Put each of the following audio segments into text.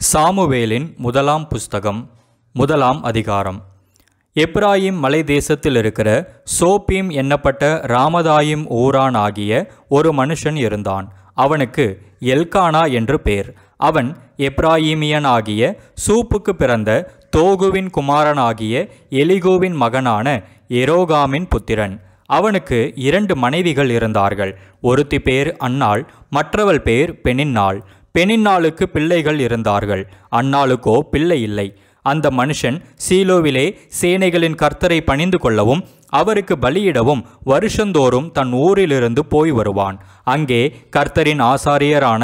சாமுவேலின் முதலாம் புஸ்தகம் முதலாம் அதிகாரம். எப்ராயிம் மலை தேசத்தில் இருக்கிற சோப்பீம் என்னப்பட்ட ராமதாயிம் ஊரான் ஆகிய ஒரு மனுஷன் இருந்தான். அவனுக்கு எல்கானா என்று பேர். அவன் எப்ராயிமியன் ஆகிய சூப்புக்கு பிறந்த தோகுவின் குமாரனாகிய எலிகூவின் மகனான எரோகாமின் புத்திரன். அவனுக்கு 2 மனைவிகள் இருந்தார்கள். ஒருத்தி பேர் அன்னாள், மற்றவள் பேர் பெனின்னாள். பெனின்னாளுக்கு பிள்ளைகள் இருந்தார்கள், அன்னாளுக்கோ பிள்ளை இல்லை. அந்த மனுஷன் சீலோவிலே சேனைகளின் கர்த்தரை பணிந்து கொள்ளவும் அவருக்கு பலியிடவும் வருஷந்தோறும் தன் ஊரிலிருந்து போய் வருவான். அங்கே கர்த்தரின் ஆசாரியரான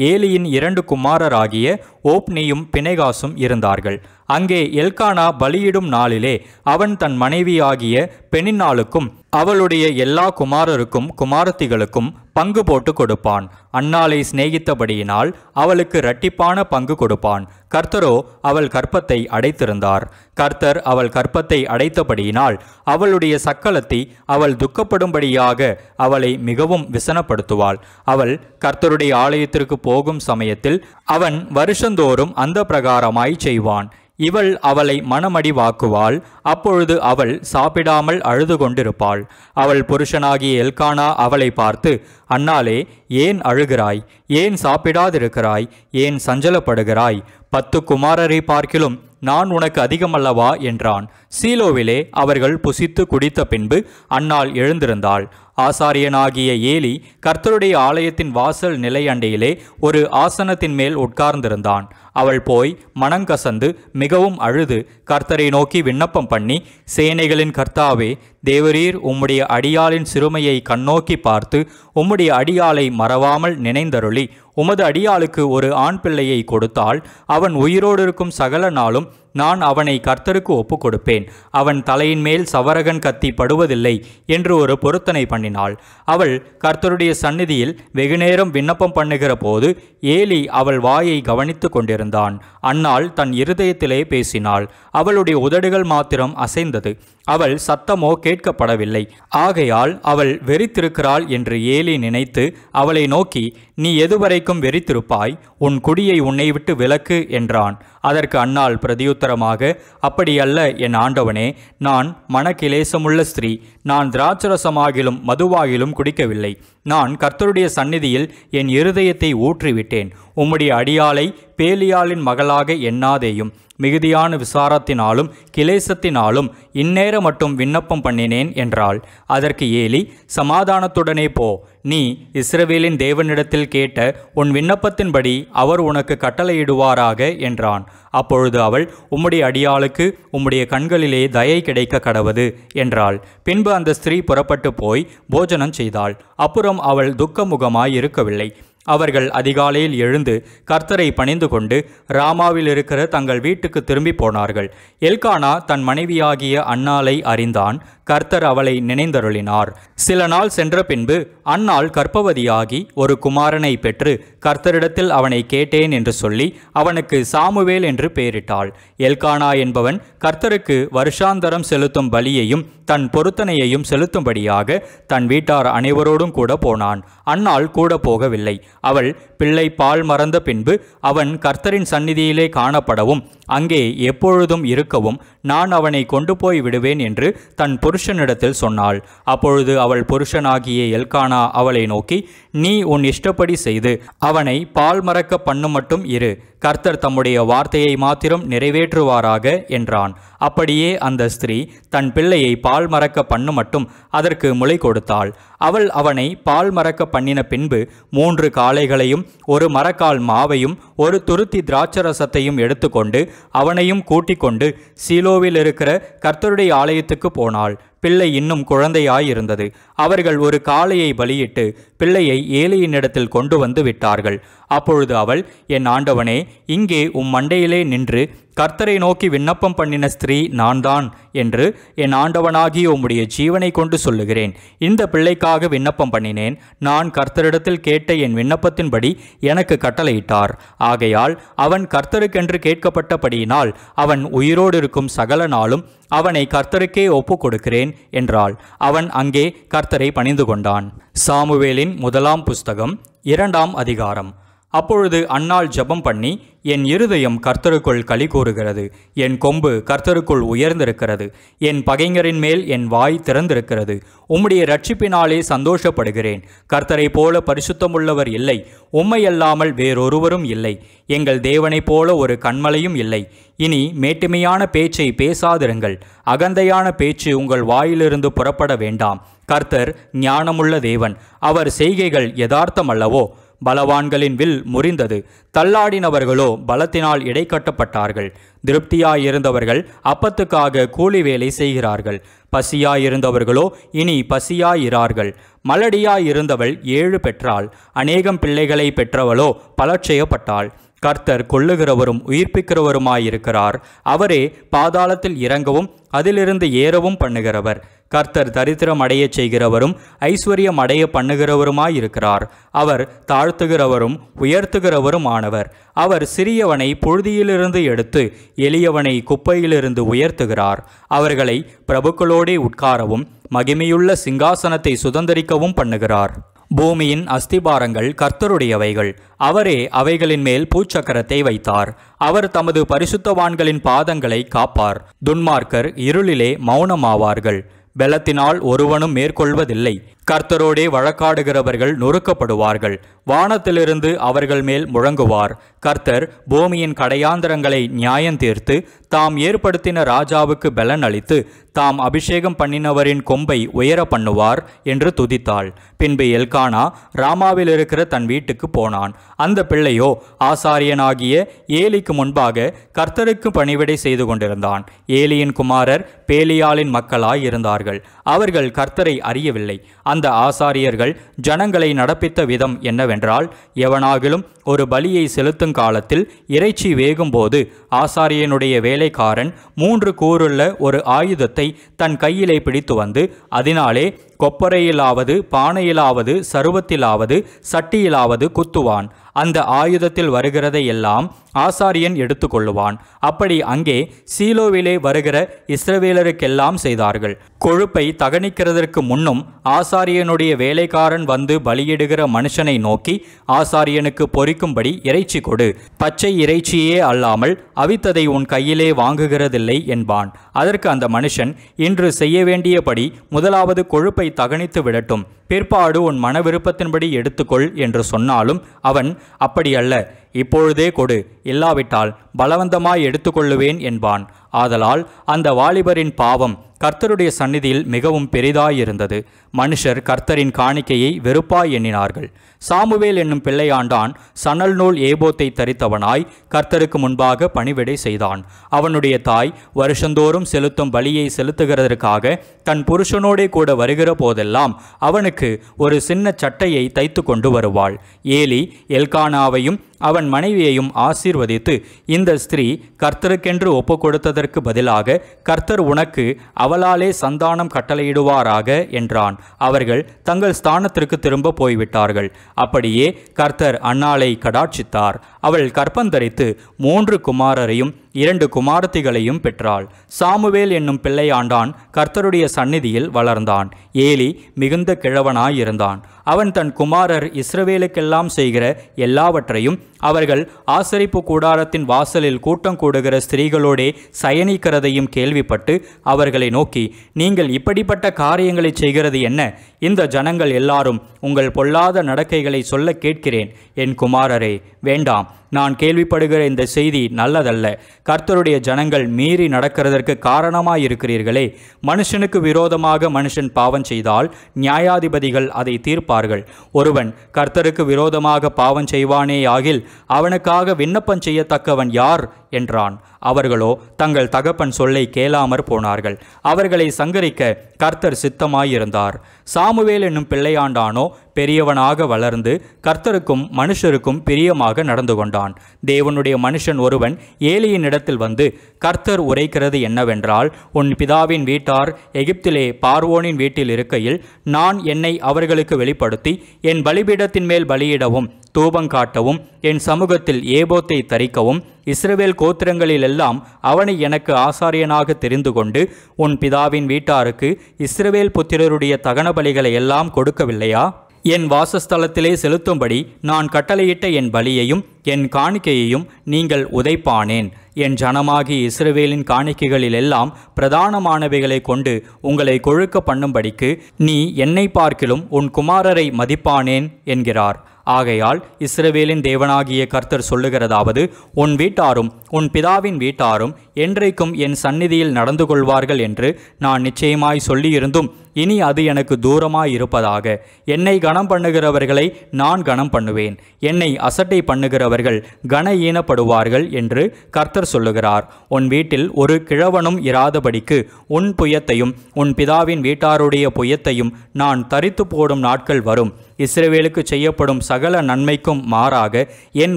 ஏலியின் 2 குமாரராகிய ஓப்னியும் பினெகாசும் இருந்தார்கள். அங்கே எல்கானா பலியிடும் நாளிலே அவன் தன் மனைவியாகிய பெனின்னாளுக்கும் அவளுடைய எல்லா குமாரருக்கும் குமாரத்திகளுக்கும் பங்கு போட்டு கொடுப்பான். அன்னாளை சிநேகித்தபடியினால் அவளுக்கு இரட்டிப்பான பங்கு கொடுப்பான். கர்த்தரோ அவள் கற்பத்தை அடைத்திருந்தார். கர்த்தர் அவள் கற்பத்தை அடைத்தபடியினால் அவளுடைய சக்களத்தி அவள் துக்கப்படும்படியாக அவளை மிகவும் விசனப்படுத்துவாள். அவள் கர்த்தருடைய ஆலயத்திற்கு போகும் சமயத்தில் அவன் வருஷந்தோறும் அந்த பிரகாரமாய் செய்வான். இவள் அவளை மனமடிவாக்குவாள். அப்பொழுது அவள் சாப்பிடாமல் அழுது கொண்டிருப்பாள். அவள் புருஷனாகிய எல்கானா அவளை பார்த்து, அன்னாளே, ஏன் அழுகிறாய்? ஏன் சாப்பிடாதிருக்கிறாய்? ஏன் சஞ்சலப்படுகிறாய்? 10 குமாரரை பார்க்கிலும் நான் உனக்கு அதிகமல்லவா என்றான். சீலோவிலே அவர்கள் புசித்து குடித்த பின்பு அன்னாள் எழுந்திருந்தாள். ஆசாரியனாகிய ஏலி கர்த்தருடைய ஆலயத்தின் வாசல் நிலையண்டையிலே ஒரு ஆசனத்தின் மேல் உட்கார்ந்திருந்தான். அவள் போய் மனங்கசந்து மிகவும் அழுது கர்த்தரை நோக்கி விண்ணப்பம் பண்ணி, சேனைகளின் கர்த்தாவே, தேவரீர் உம்முடைய அடியாளின் சிறுமையை கண்ணோக்கி பார்த்து உம்முடைய அடியாளை மறவாமல் நினைந்தருளி உமது அடியாளுக்கு ஒரு ஆண் பிள்ளையை கொடுத்தால் அவன் உயிரோடு இருக்கும் சகல நாளும் நான் அவனை கர்த்தருக்கு ஒப்பு கொடுப்பேன். அவன் தலையின் மேல் சவரகன் கத்தி படுவதில்லை என்று ஒரு பொருத்தனை பண்ணினாள். அவள் கர்த்தருடைய சந்நிதியில் வெகுநேரம் விண்ணப்பம் பண்ணுகிற போது ஏலி அவள் வாயை கவனித்து கொண்டிருந்தான். அன்னாள் தன் இருதயத்திலே பேசினாள். அவளுடைய உதடுகள் மாத்திரம் அசைந்தது. அவள் சத்தமோ கேட்கப்படவில்லை. ஆகையால் அவள் வெறித்திருக்கிறாள் என்று ஏலி நினைத்து அவளை நோக்கி, நீ எதுவரைக்கும் வெறித்திருப்பாய்? உன் குடியை உன்னை விட்டு விலக்கு என்றான். அதற்கு அன்னாள் பிரதியுத்தரமாக, அப்படியல்ல என் ஆண்டவனே, நான் மனக்கிலேசமுள்ள ஸ்திரீ. நான் திராட்சரசமாகிலும் மதுவாகிலும் குடிக்கவில்லை. நான் கர்த்தருடைய சந்நிதியில் என் இருதயத்தை ஊற்றிவிட்டேன். உம்முடைய அடியாளை பேலியாளின் மகளாக எண்ணாதேயும். மிகுதியான விசாரத்தினாலும் கிலேசத்தினாலும் இந்நேர மட்டும் விண்ணப்பம் பண்ணினேன் என்றாள். அதற்கு ஏலி, சமாதானத்துடனே போ. நீ இஸ்ரவேலின் தேவனிடத்தில் கேட்ட உன் விண்ணப்பத்தின்படி அவர் உனக்கு கட்டளையிடுவாராக என்றான். அப்பொழுது அவள், உம்முடைய அடியாளுக்கு உம்முடைய கண்களிலே தயை கிடைக்க கடவது என்றாள். பின்பு அந்த ஸ்திரீ புறப்பட்டு போய் போஜனம் செய்தாள். அப்புறம் அவள் துக்கமுகமாய் இருக்கவில்லை. அவர்கள் அதிகாலையில் எழுந்து கர்த்தரை பணிந்து கொண்டு ராமாவில் இருக்கிற தங்கள் வீட்டுக்கு திரும்பி போனார்கள். எல்கானா தன் மனைவியாகிய அன்னாளை அறிந்தான். கர்த்தர் அவளை நினைந்தருளினார். சில நாள் சென்ற பின்பு அன்னாள் கர்ப்பவதியாகி ஒரு குமாரனை பெற்று கர்த்தரிடத்தில் அவனை கேட்டேன் என்று சொல்லி அவனுக்கு சாமுவேல் என்று பெயரிட்டாள். எல்கானா என்பவன் கர்த்தருக்கு வருஷாந்தரம் செலுத்தும் பலியையும் தன் பொருத்தனையையும் செலுத்தும்படியாக தன் வீட்டார் அனைவரோடும் கூட போனான். அன்னாள் கூட போகவில்லை. அவள் பிள்ளை பால் மறந்த பின்பு அவன் கர்த்தரின் சந்நிதியிலே காணப்படவும் அங்கே எப்பொழுதும் இருக்கவும் நான் அவனை கொண்டு போய் விடுவேன் என்று தன் புருஷனிடத்தில் சொன்னாள். அப்பொழுது அவள் புருஷனாகிய எல்கானா அவளை நோக்கி, நீ உன் இஷ்டப்படி செய்து அவனை பால் மறக்க பண்ணு மட்டும் இரு. கர்த்தர் தம்முடைய வார்த்தையை மாத்திரம் நிறைவேற்றுவாராக என்றான். அப்படியே அந்த ஸ்திரீ தன் பிள்ளையை பால் மறக்க பண்ணு மட்டும் அதற்கு முளை கொடுத்தாள். அவள் அவனை பால் மறக்க பண்ணின பின்பு 3 காளைகளையும் 1 மரக்கால் மாவையும் 1 துருத்தி திராட்சரசத்தையும் எடுத்துக்கொண்டு அவனையும் கூட்டிக் கொண்டு சீலோவில் இருக்கிற கர்த்தருடைய ஆலயத்துக்கு போனாள். பிள்ளை இன்னும் குழந்தையாயிருந்தது. அவர்கள் ஒரு காளையை பலியிட்டு பிள்ளையை ஏலியினிடத்தில் கொண்டு வந்து விட்டார்கள். அப்பொழுது அவள், என் ஆண்டவனே, இங்கே மண்டையிலே நின்று கர்த்தரை நோக்கி விண்ணப்பம் பண்ணின ஸ்திரீ நான்தான் என்று என் ஆண்டவனாகிய உம்முடைய ஜீவனை கொண்டு சொல்லுகிறேன். இந்த பிள்ளைக்காக விண்ணப்பம் பண்ணினேன். நான் கர்த்தரிடத்தில் கேட்ட என் விண்ணப்பத்தின்படி எனக்கு கட்டளையிட்டார். ஆகையால் அவன் கர்த்தருக்கென்று கேட்கப்பட்டபடியினால் அவன் உயிரோடு இருக்கும் சகல நாளும் அவனை கர்த்தருக்கே ஒப்பு கொடுக்கிறேன் என்றாள். அவன் அங்கே கர்த்தரை பணிந்து கொண்டான். சாமுவேலின் முதலாம் புஸ்தகம் 2ஆம் அதிகாரம். அப்பொழுது அன்னாள் ஜெபம் பண்ணி, என் இருதயம் கர்த்தருக்குள் களி கூறுகிறது, என் கொம்பு கர்த்தருக்குள் உயர்ந்திருக்கிறது, என் பகைஞரின் மேல் என் வாய் திறந்திருக்கிறது, உம்முடைய இரட்சிப்பினாலே சந்தோஷப்படுகிறேன். கர்த்தரை போல பரிசுத்தமுள்ளவர் இல்லை, உம்மையல்லாமல் வேறொருவரும் இல்லை, எங்கள் தேவனைப் போல ஒரு கன்மலையும் இல்லை. இனி மேட்டுமையான பேச்சை பேசாதிருங்கள், அகந்தையான பேச்சு உங்கள் வாயிலிருந்து புறப்பட வேண்டாம். கர்த்தர் ஞானமுள்ள தேவன், அவர் செய்கைகள் யதார்த்தமல்லவோ? பலவான்களின் வில் முறிந்தது, தள்ளாடினவர்களோ பலத்தினால் இடைக்கட்டப்பட்டார்கள். திருப்தியாயிருந்தவர்கள் அப்பத்துக்காக கூலி வேலை செய்கிறார்கள், பசியாயிருந்தவர்களோ இனி பசியாயிரார்கள். மலடியாயிருந்தவள் 7 பெற்றாள், அநேகம் பிள்ளைகளை பெற்றவளோ பலட்சயப்பட்டாள். கர்த்தர் கொல்லுகிறவரும் உயிர்ப்பிக்கிறவருமாயிருக்கிறார், அவரே பாதாளத்தில் இறங்கவும் அதிலிருந்து ஏறவும் பண்ணுகிறவர். கர்த்தர் தரித்திரம் அடைய செய்கிறவரும் ஐஸ்வர்யம் அடைய பண்ணுகிறவருமாயிருக்கிறார், அவர் தாழ்த்துகிறவரும் உயர்த்துகிறவரும் ஆனவர். அவர் சிறியவனை புழுதியிலிருந்து எடுத்து எளியவனை குப்பையிலிருந்து உயர்த்துகிறார். அவர்களை பிரபுக்களோடே உட்காரவும் மகிமையுள்ள சிங்காசனத்தை சுதந்தரிக்கவும் பண்ணுகிறார். பூமியின் அஸ்திபாரங்கள் கர்த்தருடையவைகள், அவரே அவைகளின் மேல் பூச்சக்கரத்தை வைத்தார். அவர் தமது பரிசுத்தவான்களின் பாதங்களை காப்பார். துன்மார்க்கர் இருளிலே மௌனமாவார்கள், பெலத்தினால் ஒருவனும் மேற்கொள்வதில்லை. கர்த்தரோடே வழக்காடுகிறவர்கள் நொறுக்கப்படுவார்கள், வானத்திலிருந்து அவர்கள் மேல் முழங்குவார். கர்த்தர் பூமியின் கடையாந்தரங்களை நியாயந்தீர்த்து தாம் ஏற்படுத்தின ராஜாவுக்கு பலன் அளித்து தாம் அபிஷேகம் பண்ணினவரின் கொம்பை உயர பண்ணுவார் என்று துதித்தாள். பின்பு எல்கானா ராமாவில் இருக்கிற தன் வீட்டுக்கு போனான். அந்த பிள்ளையோ ஆசாரியனாகிய ஏலிக்கு முன்பாக கர்த்தருக்கு பணிவிடை செய்து கொண்டிருந்தான். ஏலியின் குமாரர் பேலியாளின் மக்களாய் இருந்தார்கள். அவர்கள் கர்த்தரை அறியவில்லை. அந்த ஆசாரியர்கள் ஜனங்களை நடப்பித்த விதம் என்னவென்றால், எவனாகிலும் ஒரு பலியை செலுத்தும் காலத்தில் இறைச்சி வேகும்போது ஆசாரியனுடைய வேலைக்காரன் 3 கூறுள்ள ஒரு ஆயுதத்தை தன் கையிலே பிடித்து வந்து அதனாலே கொப்பரையிலாவது பானையிலாவது சருவத்திலாவது சட்டியிலாவது குத்துவான். அந்த ஆயுதத்தில் வருகிறதை எல்லாம் ஆசாரியன் எடுத்துக்கொள்ளுவான். அப்படி அங்கே சீலோவிலே வருகிற இஸ்ரவேலருக்கெல்லாம் செய்தார்கள். கொழுப்பை தகனிக்கிறதற்கு முன்னும் ஆசாரியனுடைய வேலைக்காரன் வந்து பலியிடுகிற மனுஷனை நோக்கி, ஆசாரியனுக்கு பொரிக்கும்படி இறைச்சி கொடு, பச்சை இறைச்சியே அல்லாமல் அவித்ததை உன் கையிலே வாங்குகிறதில்லை என்பான். அதற்கு அந்த மனுஷன், இன்று செய்ய வேண்டியபடி முதலாவது கொழுப்பை தகனித்து விடட்டும், பிற்பாடு உன் மன விருப்பத்தின்படி எடுத்துக்கொள் என்று சொன்னாலும் அவன், அப்படி அல்ல, இப்பொழுதே கொடு, இல்லாவிட்டால் பலவந்தமாய் எடுத்துக்கொள்ளுவேன் என்பான். ஆதலால் அந்த வாலிபரின் பாவம் கர்த்தருடைய சந்நிதியில் மிகவும் பெரிதாயிருந்தது. மனுஷர் கர்த்தரின் காணிக்கையை வெறுப்பாய் எண்ணினார்கள். சாமுவேல் என்னும் பிள்ளையாண்டான் சணல் நூல் ஏபோத்தை தரித்தவனாய் கர்த்தருக்கு முன்பாக பணிவிடை செய்தான். அவனுடைய தாய் வருஷந்தோறும் செலுத்தும் பலியை செலுத்துகிறதற்காக தன் புருஷனோடே கூட வருகிற போதெல்லாம் அவனுக்கு ஒரு சின்ன சட்டையை தைத்து கொண்டு வருவாள். ஏலி எல்கானாவையும் அவன் மனைவியையும் ஆசீர்வதித்து, இந்த ஸ்திரீ கர்த்தருக்கென்று ஒப்பு கொடுத்ததற்கு பதிலாக கர்த்தர் உனக்கு அவளாலே சந்தானம் கட்டளையிடுவாராக என்றான். அவர்கள் தங்கள் ஸ்தானத்திற்கு திரும்ப போய்விட்டார்கள். அப்படியே கர்த்தர் அன்னாளை கடாட்சித்தார். அவள் கற்பந்தரித்து 3 குமாரரையும் 2 குமாரத்திகளையும் பெற்றாள். சாமுவேல் என்னும் பிள்ளையாண்டான் கர்த்தருடைய சந்நிதியில் வளர்ந்தான். ஏலி மிகுந்த கிழவனாயிருந்தான். அவன் தன் குமாரர் இஸ்ரவேலுக்கெல்லாம் செய்கிற எல்லாவற்றையும், அவர்கள் ஆசரிப்பு கூடாரத்தின் வாசலில் கூட்டம் கூடுகிற ஸ்திரீகளோடே சயனிக்கிறதையும் கேள்விப்பட்டு அவர்களை நோக்கி, நீங்கள் இப்படிப்பட்ட காரியங்களை செய்கிறது என்ன? இந்த ஜனங்கள் எல்லாரும் உங்கள் பொல்லாத நடக்கைகளை சொல்ல கேட்கிறேன். என் குமாரரே, வேண்டாம், நான் கேள்விப்படுகிற இந்த செய்தி நல்லதல்ல. கர்த்தருடைய ஜனங்கள் மீறி நடக்கிறதற்கு காரணமாயிருக்கிறீர்களே. மனுஷனுக்கு விரோதமாக மனுஷன் பாவம் செய்தால் நியாயாதிபதிகள் அதை தீர்ப்பார்கள். ஒருவன் கர்த்தருக்கு விரோதமாக பாவம் செய்வானேயாகில் அவனுக்காக விண்ணப்பம் செய்யத்தக்கவன் யார் என்றான். அவர்களோ தங்கள் தகப்பன் சொல்லை கேளாமற் போனார்கள். அவர்களை சங்கரிக்க கர்த்தர் சித்தமாயிருந்தார். சாமுவேல் என்னும் பிள்ளையாண்டானோ பெரியவனாக வளர்ந்து கர்த்தருக்கும் மனுஷருக்கும் பிரியமாக நடந்து கொண்டான். தேவனுடைய மனுஷன் ஒருவன் ஏலியின் இடத்தில் வந்து, கர்த்தர் உரைக்கிறது என்னவென்றால், உன் பிதாவின் வீட்டார் எகிப்திலே பார்வோனின் வீட்டில் இருக்கையில் நான் என்னை அவர்களுக்கு வெளிப்படுத்தி என் பலிபீடத்தின் மேல் பலியிடவும் தூபங்காட்டவும் என் சமூகத்தில் ஏபோத்தை தரிக்கவும் இஸ்ரவேல் கோத்திரங்களிலெல்லாம் அவனை எனக்கு ஆசாரியனாக தெரிந்து கொண்டு உன் பிதாவின் வீட்டாருக்கு இஸ்ரவேல் புத்திரருடைய தகன பலிகளை எல்லாம் கொடுக்கவில்லையா? என் வாசஸ்தலத்திலே செலுத்தும்படி நான் கட்டளையிட்ட என் பலியையும் என் காணிக்கையையும் நீங்கள் உதைப்பானேன். என் ஜனமாகிய இஸ்ரவேலின் காணிக்கைகளிலெல்லாம் பிரதானமானவைகளை கொண்டு உங்களை கொழுக்க பண்ணும்படிக்கு நீ என்னை பார்க்கிலும் உன் குமாரரை மதிப்பானேன் என்கிறார். ஆகையால் இஸ்ரவேலின் தேவனாகிய கர்த்தர் சொல்லுகிறதாவது, உன் வீட்டாரும் உன் பிதாவின் வீட்டாரும் என்றைக்கும் என் சந்நிதியில் நடந்து கொள்வார்கள் என்று நான் நிச்சயமாய் சொல்லியிருந்தும் இனி அது எனக்கு தூரமாயிருப்பதாக. என்னை கனம் பண்ணுகிறவர்களை நான் கனம் பண்ணுவேன், என்னை அசட்டை பண்ணுகிறவர்கள் கன ஈனப்படுவார்கள் என்று கர்த்தர் சொல்லுகிறார். உன் வீட்டில் ஒரு கிழவனும் இராதபடிக்கு உன் புயத்தையும் உன் பிதாவின் வீட்டாருடைய புயத்தையும் நான் தரித்து போடும் நாட்கள் வரும். இஸ்ரவேலுக்கு செய்யப்படும் சகல நன்மைக்கும் மாறாக என்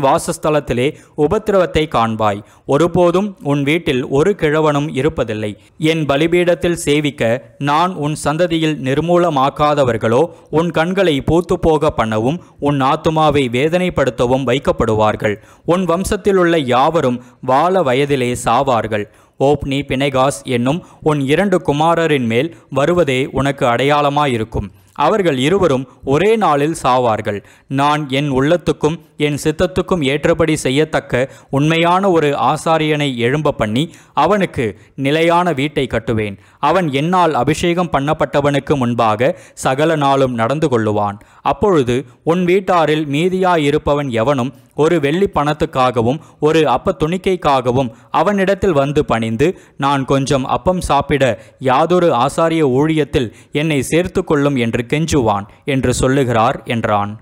வாசஸ்தலத்திலே உபத்திரவத்தை காண்பாய். ஒருபோதும் உன் வீட்டில் ஒரு கிழவனும் இருப்பதில்லை. என் பலிபீடத்தில் சேவிக்க நான் உன் சந்ததியில் நிர்மூலமாக்காதவர்களோ உன் கண்களை பூத்து போக பண்ணவும் உன் ஆத்துமாவை வேதனைப்படுத்தவும் வைக்கப்படுவார்கள். உன் வம்சத்திலுள்ள யாவரும் வாழ வயதிலே சாவார்கள். ஓப்னி பினெகாஸ் என்னும் உன் 2 குமாரரின் மேல் வருவதே உனக்கு அடையாளமாயிருக்கும். அவர்கள் இருவரும் ஒரே நாளில் சாவார்கள். நான் என் உள்ளத்துக்கும் என் சித்தத்துக்கும் ஏற்றபடி செய்யத்தக்க உண்மையான ஒரு ஆசாரியனை எழும்ப பண்ணி அவனுக்கு நிலையான வீட்டை கட்டுவேன். அவன் என்னால் அபிஷேகம் பண்ணப்பட்டவனுக்கு முன்பாக சகல நாளும் நடந்து கொள்ளுவான். அப்பொழுது உன் வீட்டாரில் மீதியாயிருப்பவன் எவனும் ஒரு வெள்ளி பணத்துக்காகவும் ஒரு அப்ப துணிக்கைக்காகவும் அவனிடத்தில் வந்து பணிந்து, நான் கொஞ்சம் அப்பம் சாப்பிட யாதொரு ஆசாரிய ஊழியத்தில் என்னை சேர்த்து கொள்ளும் என்று கெஞ்சுவான் என்று சொல்லுகிறார் என்றான்.